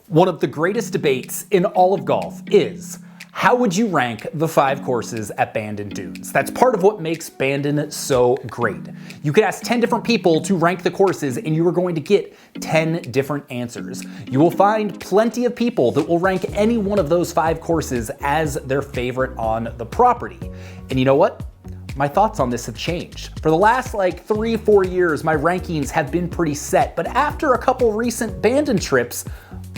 One of the greatest debates in all of golf is, how would you rank the 5 courses at Bandon Dunes? That's part of what makes Bandon so great. You could ask 10 different people to rank the courses and you are going to get 10 different answers. You will find plenty of people that will rank any one of those 5 courses as their favorite on the property. And you know what? My thoughts on this have changed. For the last 3-4 years, my rankings have been pretty set, but after a couple recent Bandon trips,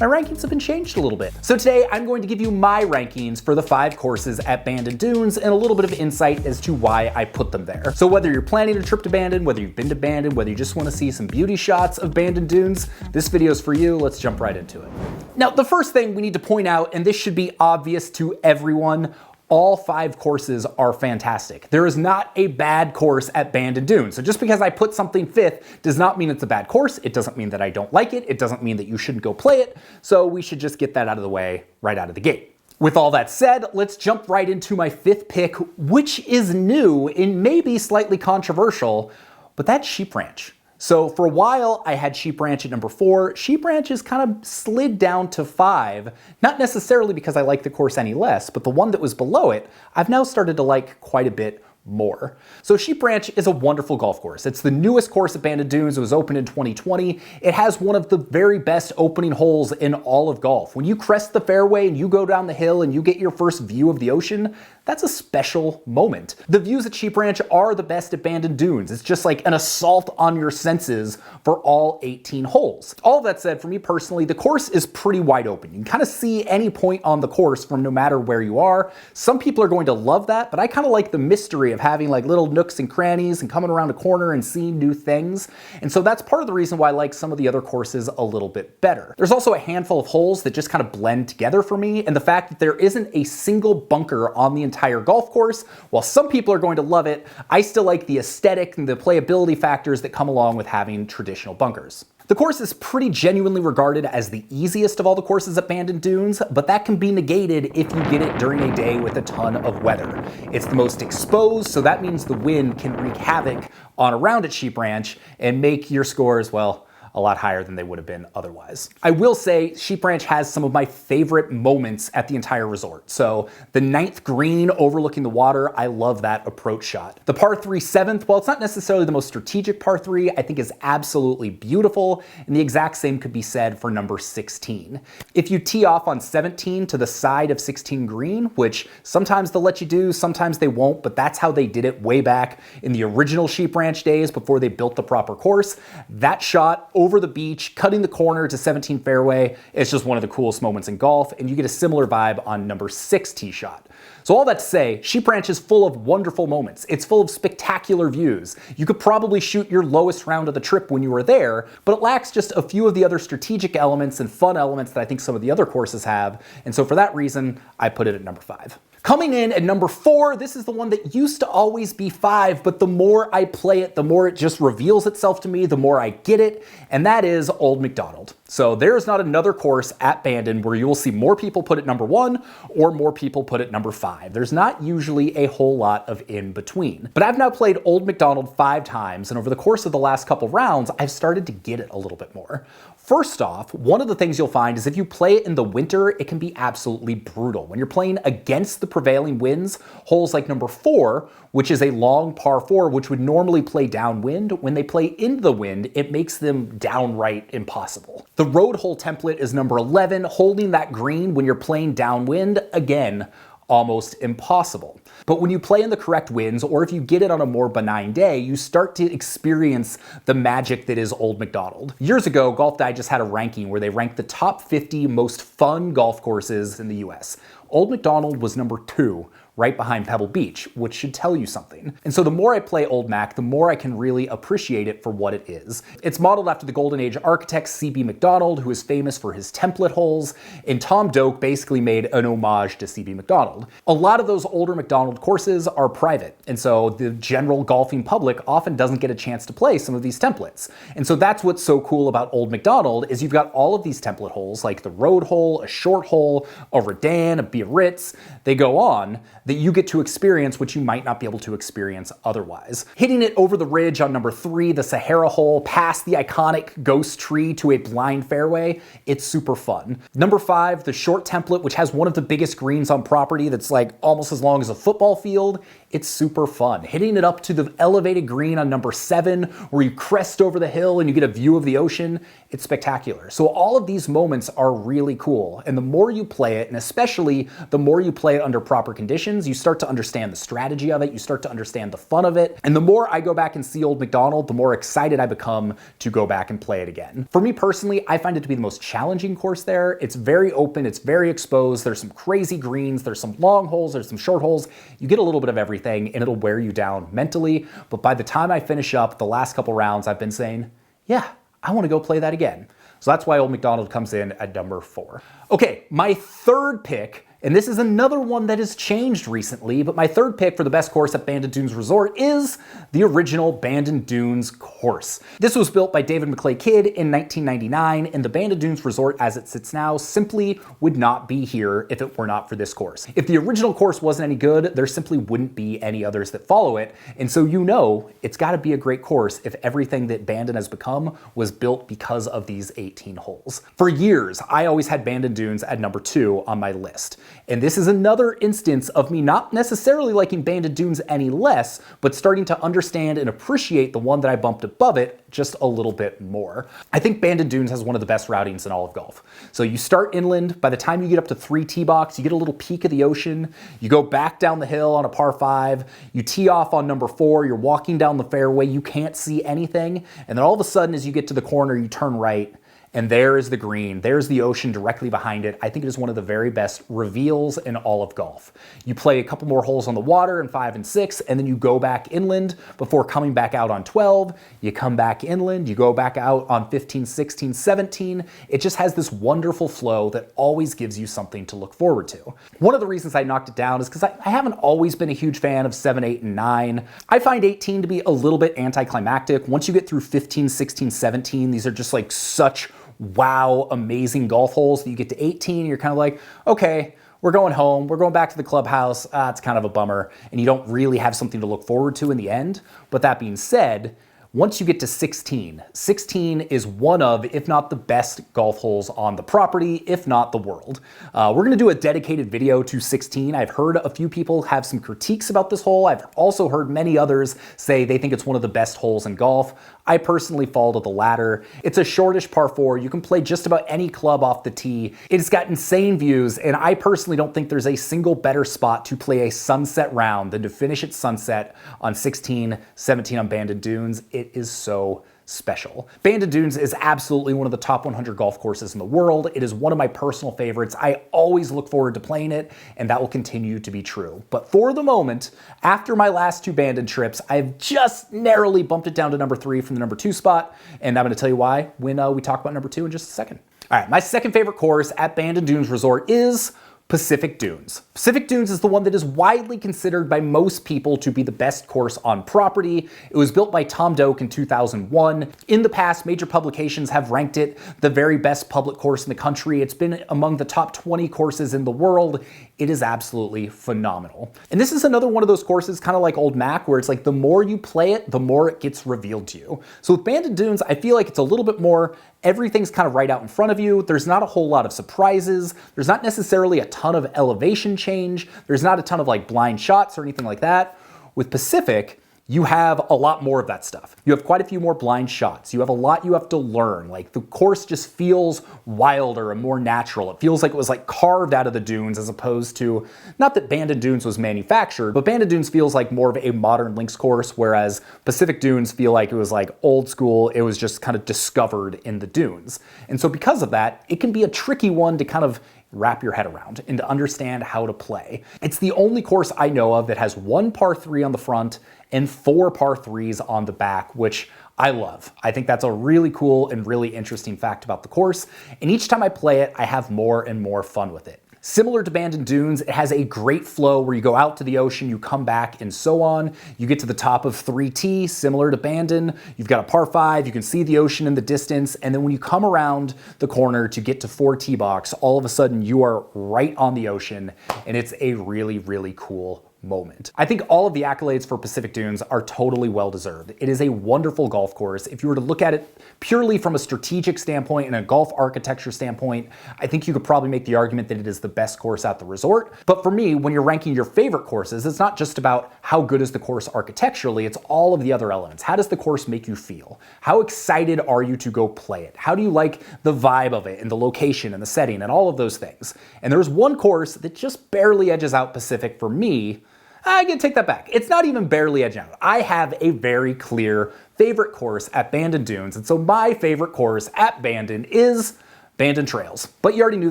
my rankings have been changed a little bit. So today I'm going to give you my rankings for the 5 courses at Bandon Dunes and a little bit of insight as to why I put them there. So whether you're planning a trip to Bandon, whether you've been to Bandon, whether you just want to see some beauty shots of Bandon Dunes, this video is for you. Let's jump right into it. Now, the first thing we need to point out, and this should be obvious to everyone, all 5 courses are fantastic. There is not a bad course at Bandon Dunes. So just because I put something 5th does not mean it's a bad course. It doesn't mean that I don't like it. It doesn't mean that you shouldn't go play it. So we should just get that out of the way right out of the gate. With all that said, let's jump right into my 5th pick, which is new and maybe slightly controversial, but that's Sheep Ranch. So for a while, I had Sheep Ranch at number 4. Sheep Ranch has kind of slid down to 5, not necessarily because I like the course any less, but the one that was below it, I've now started to like quite a bit more. So Sheep Ranch is a wonderful golf course. It's the newest course at Bandon Dunes. It was opened in 2020. It has one of the very best opening holes in all of golf. When you crest the fairway and you go down the hill and you get your first view of the ocean, that's a special moment. The views at Sheep Ranch are the best at Bandon Dunes. It's just like an assault on your senses for all 18 holes. All that said, for me personally, the course is pretty wide open. You can kind of see any point on the course from no matter where you are. Some people are going to love that, but I kind of like the mystery of having like little nooks and crannies and coming around a corner and seeing new things. And so that's part of the reason why I like some of the other courses a little bit better. There's also a handful of holes that just kind of blend together for me, and the fact that there isn't a single bunker on the entire golf course, while some people are going to love it, I still like the aesthetic and the playability factors that come along with having traditional bunkers. The course is pretty genuinely regarded as the easiest of all the courses at Bandon Dunes, but that can be negated if you get it during a day with a ton of weather. It's the most exposed, so that means the wind can wreak havoc on a round at Sheep Ranch and make your scores, well, a lot higher than they would have been otherwise. I will say Sheep Ranch has some of my favorite moments at the entire resort. So the 9th green overlooking the water, I love that approach shot. The par 3 7th, while it's not necessarily the most strategic par 3, I think is absolutely beautiful, and the exact same could be said for number 16. If you tee off on 17 to the side of 16 green, which sometimes they'll let you do, sometimes they won't, but that's how they did it way back in the original Sheep Ranch days before they built the proper course, that shot over the beach, cutting the corner to 17 fairway. It's just one of the coolest moments in golf, and you get a similar vibe on number 6 tee shot. So all that to say, Sheep Ranch is full of wonderful moments. It's full of spectacular views. You could probably shoot your lowest round of the trip when you were there, but it lacks just a few of the other strategic elements and fun elements that I think some of the other courses have, and so for that reason, I put it at number 5. Coming in at number 4, this is the one that used to always be 5, but the more I play it, the more it just reveals itself to me, the more I get it, and that is Old McDonald. So there's not another course at Bandon where you will see more people put it number 1 or more people put it number 5. There's not usually a whole lot of in between. But I've now played Old McDonald 5 times, and over the course of the last couple rounds, I've started to get it a little bit more. First off, one of the things you'll find is if you play it in the winter, it can be absolutely brutal. When you're playing against the prevailing winds, holes like number 4, which is a long par 4, which would normally play downwind, when they play into the wind, it makes them downright impossible. The road hole template is number 11, holding that green when you're playing downwind, again, almost impossible. But when you play in the correct winds, or if you get it on a more benign day, you start to experience the magic that is Old McDonald. Years ago, Golf Digest had a ranking where they ranked the top 50 most fun golf courses in the US. Old McDonald was number 2, right behind Pebble Beach, which should tell you something. And so the more I play Old Mac, the more I can really appreciate it for what it is. It's modeled after the Golden Age architect C.B. McDonald, who is famous for his template holes, and Tom Doak basically made an homage to C.B. McDonald. A lot of those older McDonald courses are private, and so the general golfing public often doesn't get a chance to play some of these templates. And so that's what's so cool about Old McDonald is you've got all of these template holes, like the road hole, a short hole, a Redan, a Biarritz, they go on, that you get to experience which you might not be able to experience otherwise. Hitting it over the ridge on number 3, the Sahara hole, past the iconic ghost tree to a blind fairway, it's super fun. Number 5, the short template, which has one of the biggest greens on property that's like almost as long as a football field, it's super fun. Hitting it up to the elevated green on number 7, where you crest over the hill and you get a view of the ocean, it's spectacular. So all of these moments are really cool, and the more you play it, and especially the more you play it under proper conditions, you start to understand the strategy of it, you start to understand the fun of it, and the more I go back and see Old MacDonald, the more excited I become to go back and play it again. For me personally, I find it to be the most challenging course there. It's very open, it's very exposed, there's some crazy greens, there's some long holes, there's some short holes, you get a little bit of everything, and it'll wear you down mentally, but by the time I finish up the last couple rounds, I've been saying, yeah, I want to go play that again. So that's why Old MacDonald comes in at number 4. Okay, my third pick, and this is another one that has changed recently, but my third pick for the best course at Bandon Dunes Resort is the original Bandon Dunes course. This was built by David McClay Kidd in 1999, and the Bandon Dunes Resort as it sits now simply would not be here if it were not for this course. If the original course wasn't any good, there simply wouldn't be any others that follow it, and so you know it's got to be a great course if everything that Bandon has become was built because of these 18 holes. For years, I always had Bandon Dunes at number 2 on my list. And this is another instance of me not necessarily liking Bandon Dunes any less, but starting to understand and appreciate the one that I bumped above it just a little bit more. I think Bandon Dunes has one of the best routings in all of golf. So you start inland, by the time you get up to 3 tee box, you get a little peek of the ocean, you go back down the hill on a par 5, you tee off on number 4, you're walking down the fairway, you can't see anything, and then all of a sudden as you get to the corner, you turn right, and there is the green, there's the ocean directly behind it. I think it is one of the very best reveals in all of golf. You play a couple more holes on the water in 5 and 6, and then you go back inland before coming back out on 12. You come back inland, you go back out on 15, 16, 17. It just has this wonderful flow that always gives you something to look forward to. One of the reasons I knocked it down is because I haven't always been a huge fan of 7, 8, and 9. I find 18 to be a little bit anticlimactic. Once you get through 15, 16, 17, these are just like such wow, amazing golf holes that you get to 18, you're kind of like, okay, we're going home, we're going back to the clubhouse, it's kind of a bummer, and you don't really have something to look forward to in the end. But that being said, once you get to 16, 16 is one of, if not the best golf holes on the property, if not the world. We're going to do a dedicated video to 16. I've heard a few people have some critiques about this hole. I've also heard many others say they think it's one of the best holes in golf. I personally fall to the latter. It's a shortish par 4. You can play just about any club off the tee. It's got insane views, and I personally don't think there's a single better spot to play a sunset round than to finish at sunset on 16, 17 on Bandon Dunes. It is so special. Bandon Dunes is absolutely one of the top 100 golf courses in the world. It is one of my personal favorites. I always look forward to playing it, and that will continue to be true. But for the moment, after my last 2 Bandon trips, I've just narrowly bumped it down to number 3 from the number 2 spot, and I'm going to tell you why when we talk about number 2 in just a second. All right, my second favorite course at Bandon Dunes Resort is Pacific Dunes. Pacific Dunes is the one that is widely considered by most people to be the best course on property. It was built by Tom Doak in 2001. In the past, major publications have ranked it the very best public course in the country. It's been among the top 20 courses in the world. It is absolutely phenomenal. And this is another one of those courses, kind of like Old Mac, where it's like the more you play it, the more it gets revealed to you. So with Bandon Dunes, I feel like it's a little bit more, everything's kind of right out in front of you. There's not a whole lot of surprises. There's not necessarily a ton of elevation change. There's not a ton of like blind shots or anything like that. With Pacific, you have a lot more of that stuff. You have quite a few more blind shots. You have a lot you have to learn. Like the course just feels wilder and more natural. It feels like it was like carved out of the dunes as opposed to, not that Bandon Dunes was manufactured, but Bandon Dunes feels like more of a modern links course, whereas Pacific Dunes feel like it was like old school. It was just kind of discovered in the dunes. And so because of that, it can be a tricky one to kind of wrap your head around and to understand how to play. It's the only course I know of that has 1 par 3 on the front and 4 par 3s on the back, which I love. I think that's a really cool and really interesting fact about the course. And each time I play it, I have more and more fun with it. Similar to Bandon Dunes, it has a great flow where you go out to the ocean, you come back, and so on. You get to the top of 3T, similar to Bandon. You've got a par 5, you can see the ocean in the distance, and then when you come around the corner to get to 4T box, all of a sudden you are right on the ocean, and it's a really, really cool moment. I think all of the accolades for Pacific Dunes are totally well-deserved. It is a wonderful golf course. If you were to look at it purely from a strategic standpoint and a golf architecture standpoint, I think you could probably make the argument that it is the best course at the resort. But for me, when you're ranking your favorite courses, it's not just about how good is the course architecturally, it's all of the other elements. How does the course make you feel? How excited are you to go play it? How do you like the vibe of it and the location and the setting and all of those things? And there's one course that just barely edges out Pacific for me. I can take that back. It's not even barely edging out. I have a very clear favorite course at Bandon Dunes, and so my favorite course at Bandon is Bandon Trails. But you already knew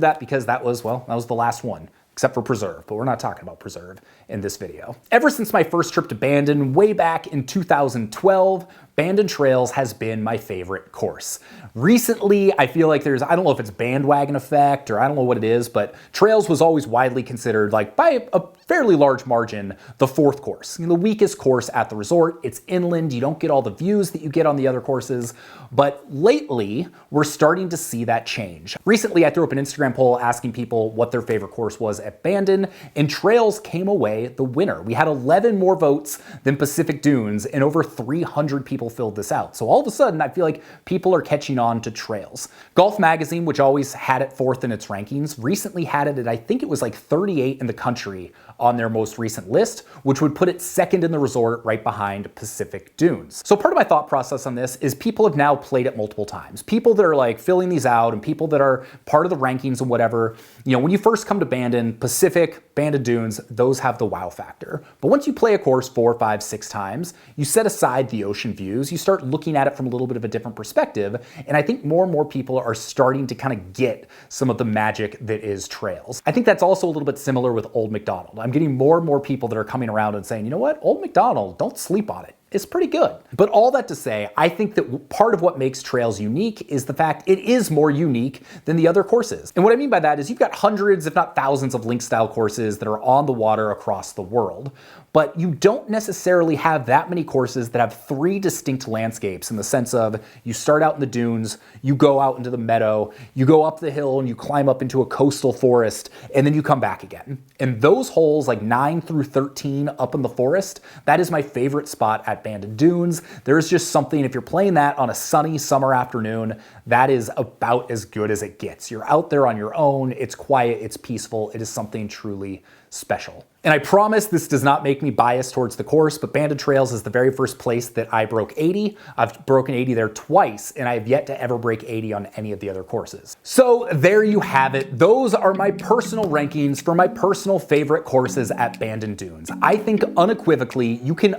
that because that was the last one, except for Preserve, but we're not talking about Preserve in this video. Ever since my first trip to Bandon way back in 2012, Bandon Trails has been my favorite course. Recently, I feel like I don't know if it's bandwagon effect or I don't know what it is, but Trails was always widely considered, like by a fairly large margin, the fourth course. The weakest course at the resort. It's inland, you don't get all the views that you get on the other courses, but lately, we're starting to see that change. Recently, I threw up an Instagram poll asking people what their favorite course was at Bandon, and Trails came away the winner. We had 11 more votes than Pacific Dunes, and over 300 people filled this out. So all of a sudden, I feel like people are catching on to Trails. Golf Magazine, which always had it fourth in its rankings, recently had it at, I think it was like 38 in the country on their most recent list, which would put it second in the resort right behind Pacific Dunes. So part of my thought process on this is people have now played it multiple times. People that are like filling these out and people that are part of the rankings and whatever, when you first come to Bandon, Pacific, Bandon Dunes, those have the wow factor. But once you play a course 4, 5, 6 times, you set aside the ocean views, you start looking at it from a little bit of a different perspective, and I think more and more people are starting to kind of get some of the magic that is Trails. I think that's also a little bit similar with Old McDonald. I'm getting more and more people that are coming around and saying, you know what, Old McDonald, don't sleep on it. It's pretty good. But all that to say, I think that part of what makes Trails unique is the fact it is more unique than the other courses. And what I mean by that is you've got hundreds, if not thousands, of link style courses that are on the water across the world. But you don't necessarily have that many courses that have 3 distinct landscapes in the sense of you start out in the dunes, you go out into the meadow, you go up the hill and you climb up into a coastal forest, and then you come back again. And those holes, like 9 through 13 up in the forest, that is my favorite spot at Bandon Dunes. There's just something, if you're playing that on a sunny summer afternoon, that is about as good as it gets. You're out there on your own, it's quiet, it's peaceful, it is something truly special. And I promise this does not make me biased towards the course, but Bandon Trails is the very first place that I broke 80. I've broken 80 there twice, and I have yet to ever break 80 on any of the other courses. So there you have it. Those are my personal rankings for my personal favorite courses at Bandon Dunes. I think unequivocally you can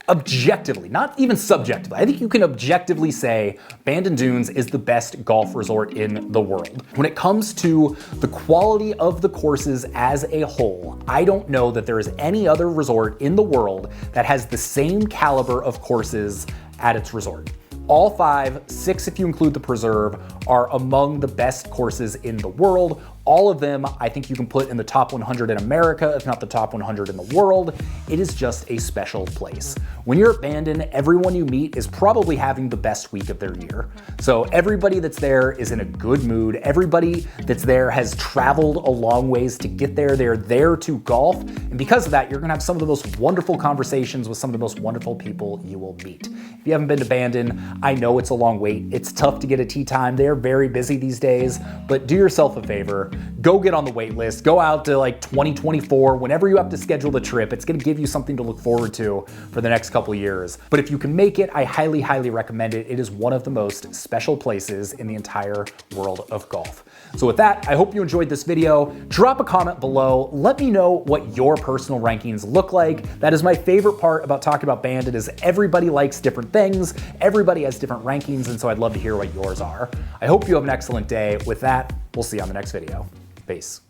objectively, not even subjectively, I think you can objectively say Bandon Dunes is the best golf resort in the world. When it comes to the quality of the courses as a whole, I don't know that there is any other resort in the world that has the same caliber of courses at its resort. All 5, 6 if you include the Preserve, are among the best courses in the world. All of them, I think you can put in the top 100 in America, if not the top 100 in the world. It is just a special place. When you're at Bandon, everyone you meet is probably having the best week of their year. So everybody that's there is in a good mood. Everybody that's there has traveled a long ways to get there. They're there to golf. And because of that, you're gonna have some of the most wonderful conversations with some of the most wonderful people you will meet. If you haven't been to Bandon, I know it's a long wait. It's tough to get a tee time. They're very busy these days, but do yourself a favor. Go get on the wait list. Go out to like 2024. Whenever you have to schedule the trip, it's gonna give you something to look forward to for the next couple of years. But if you can make it, I highly, highly recommend it. It is one of the most special places in the entire world of golf. So with that, I hope you enjoyed this video. Drop a comment below. Let me know what your personal rankings look like. That is my favorite part about talking about Bandon is everybody likes different things. Everybody has different rankings, and so I'd love to hear what yours are. I hope you have an excellent day. With that, we'll see you on the next video. Peace.